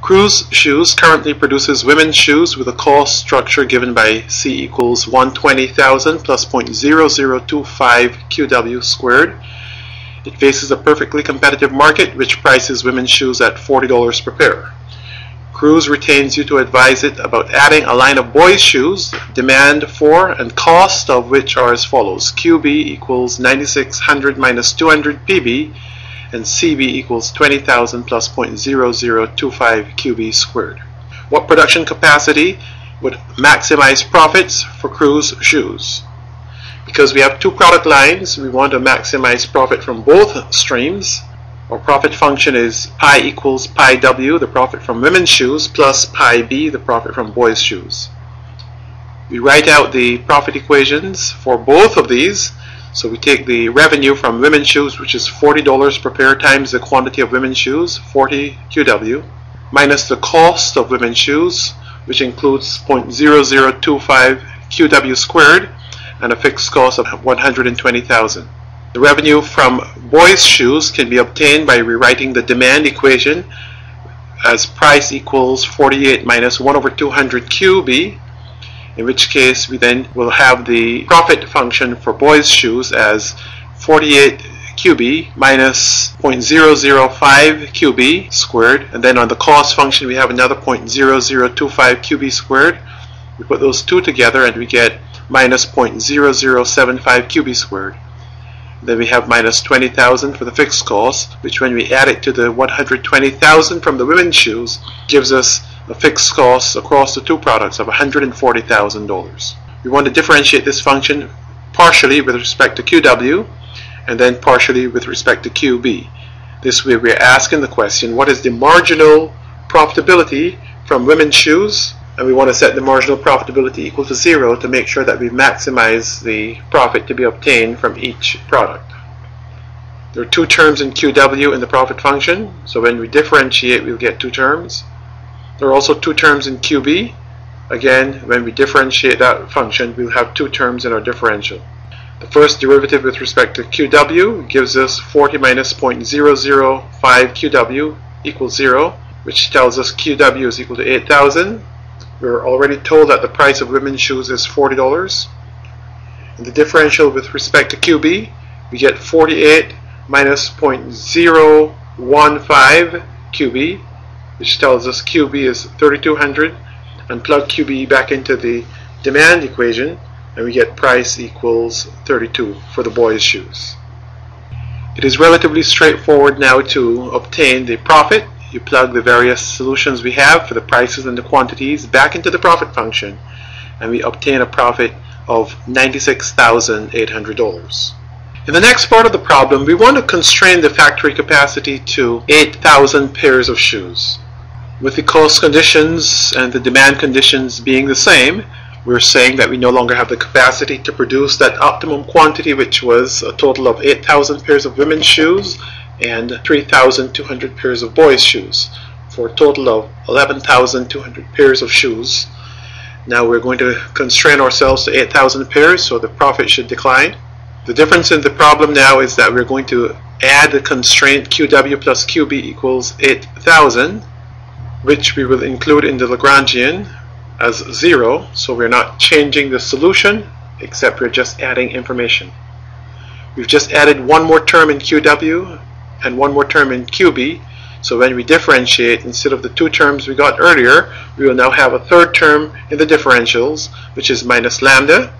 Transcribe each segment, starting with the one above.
Cruise Shoes currently produces women's shoes with a cost structure given by C equals 120,000 plus 0.0025 QW squared. It faces a perfectly competitive market which prices women's shoes at $40 per pair. Cruise retains you to advise it about adding a line of boys' shoes, demand for and cost of which are as follows. QB equals 9600 minus 200 PB and CB equals 20,000 plus 0.0025 QB squared. What production capacity would maximize profits for Cruise Shoes? Because we have two product lines, we want to maximize profit from both streams. Our profit function is pi equals pi W, the profit from women's shoes, plus pi B, the profit from boys' shoes. We write out the profit equations for both of these. So we take the revenue from women's shoes, which is $40 per pair, times the quantity of women's shoes, 40 QW, minus the cost of women's shoes, which includes 0.0025 QW squared, and a fixed cost of 120,000. The revenue from boys' shoes can be obtained by rewriting the demand equation as price equals 48 minus 1 over 200 QB, in which case we then will have the profit function for boys' shoes as 48 QB minus 0.005 QB squared, and then on the cost function we have another 0.0025 QB squared. We put those two together and we get minus 0.0075 QB squared. Then we have minus 20,000 for the fixed cost, which when we add it to the 120,000 from the women's shoes gives us a fixed cost across the two products of $140,000. We want to differentiate this function partially with respect to QW and then partially with respect to QB. This way we are asking the question, what is the marginal profitability from women's shoes? And we want to set the marginal profitability equal to 0 to make sure that we maximize the profit to be obtained from each product. There are two terms in QW in the profit function, so when we differentiate we'll get two terms. There are also two terms in QB. Again, when we differentiate that function, we'll have two terms in our differential. The first derivative with respect to QW gives us 40 minus 0.005 QW equals 0, which tells us QW is equal to 8,000. We're already told that the price of women's shoes is $40. In the differential with respect to QB, we get 48 minus 0.015 QB, which tells us QB is 3,200, and plug QB back into the demand equation and we get price equals 32 for the boys' shoes. It is relatively straightforward now to obtain the profit. You plug the various solutions we have for the prices and the quantities back into the profit function and we obtain a profit of $96,800. In the next part of the problem, we want to constrain the factory capacity to 8,000 pairs of shoes. With the cost conditions and the demand conditions being the same, we're saying that we no longer have the capacity to produce that optimum quantity, which was a total of 8,000 pairs of women's shoes and 3,200 pairs of boys' shoes, for a total of 11,200 pairs of shoes. Now we're going to constrain ourselves to 8,000 pairs, so the profit should decline. The difference in the problem now is that we're going to add the constraint QW plus QB equals 8,000, which we will include in the Lagrangian as 0, so we're not changing the solution, except we're just adding information. We've just added one more term in QW and one more term in QB, so when we differentiate, instead of the two terms we got earlier, we will now have a third term in the differentials, which is minus lambda.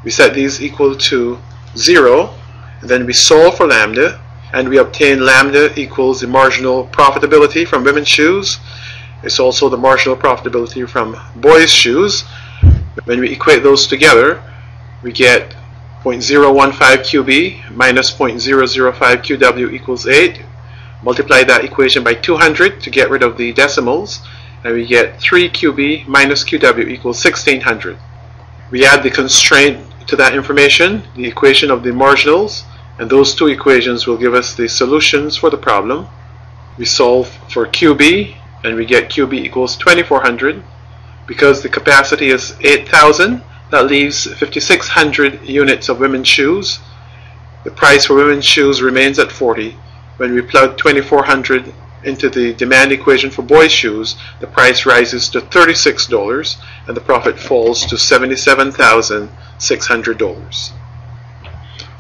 We set these equal to 0, and then we solve for lambda, and we obtain lambda equals the marginal profitability from women's shoes. It's also the marginal profitability from boys' shoes. When we equate those together, we get 0.015 QB minus 0.005 QW equals 8. Multiply that equation by 200 to get rid of the decimals, and we get 3 QB minus QW equals 1600. We add the constraint to that information, the equation of the marginals, and those two equations will give us the solutions for the problem. We solve for QB and we get QB equals 2400. Because the capacity is 8,000, that leaves 5,600 units of women's shoes. The price for women's shoes remains at 40. When we plug 2400 into the demand equation for boys' shoes, the price rises to $36 and the profit falls to $77,600.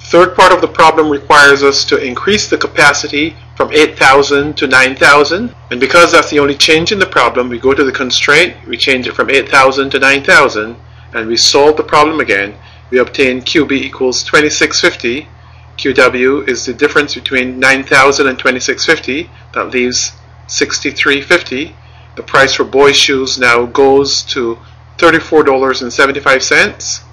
Third part of the problem requires us to increase the capacity from 8,000 to 9,000, and because that's the only change in the problem, we go to the constraint, we change it from 8,000 to 9,000, and we solve the problem again. We obtain QB equals 2650. QW is the difference between 9,000 and 2650. That leaves 6350. The price for boys' shoes now goes to $34.75.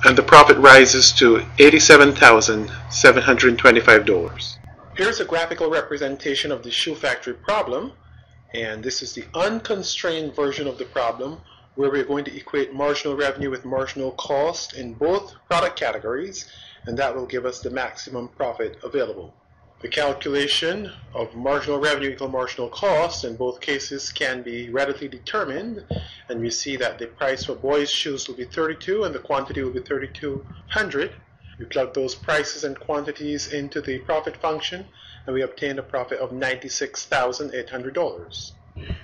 and the profit rises to $87,725. Here's a graphical representation of the shoe factory problem, and this is the unconstrained version of the problem where we're going to equate marginal revenue with marginal cost in both product categories, and that will give us the maximum profit available. The calculation of marginal revenue equal marginal cost in both cases can be readily determined, and we see that the price for boys' shoes will be 32 and the quantity will be 3,200. We plug those prices and quantities into the profit function and we obtain a profit of $96,800.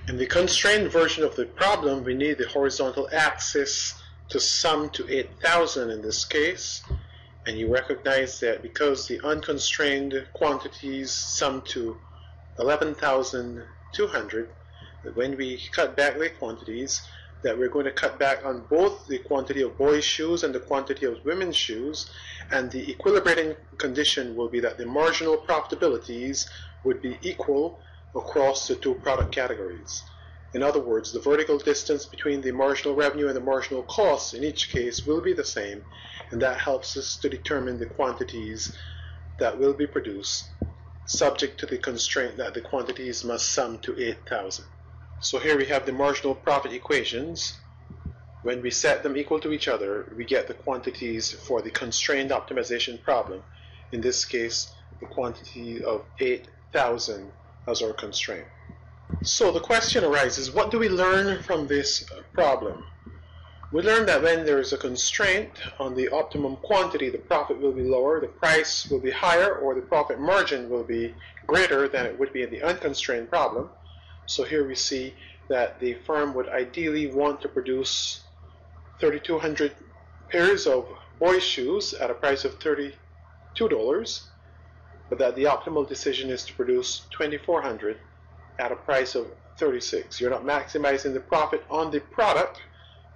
In the constrained version of the problem, we need the horizontal axis to sum to 8,000 in this case. And you recognize that because the unconstrained quantities sum to 11,200, that when we cut back the quantities, that we're going to cut back on both the quantity of boys' shoes and the quantity of women's shoes, and the equilibrating condition will be that the marginal profitabilities would be equal across the two product categories. In other words, the vertical distance between the marginal revenue and the marginal costs in each case will be the same, and that helps us to determine the quantities that will be produced, subject to the constraint that the quantities must sum to 8,000. So here we have the marginal profit equations. When we set them equal to each other, we get the quantities for the constrained optimization problem. In this case, the quantity of 8,000 as our constraint. So the question arises, what do we learn from this problem? We learn that when there is a constraint on the optimum quantity, the profit will be lower, the price will be higher, or the profit margin will be greater than it would be in the unconstrained problem. So here we see that the firm would ideally want to produce 3,200 pairs of boys' shoes at a price of $32, but that the optimal decision is to produce 2,400 at a price of $36. You're not maximizing the profit on the product,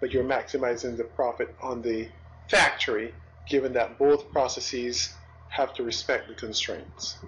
but you're maximizing the profit on the factory, given that both processes have to respect the constraints.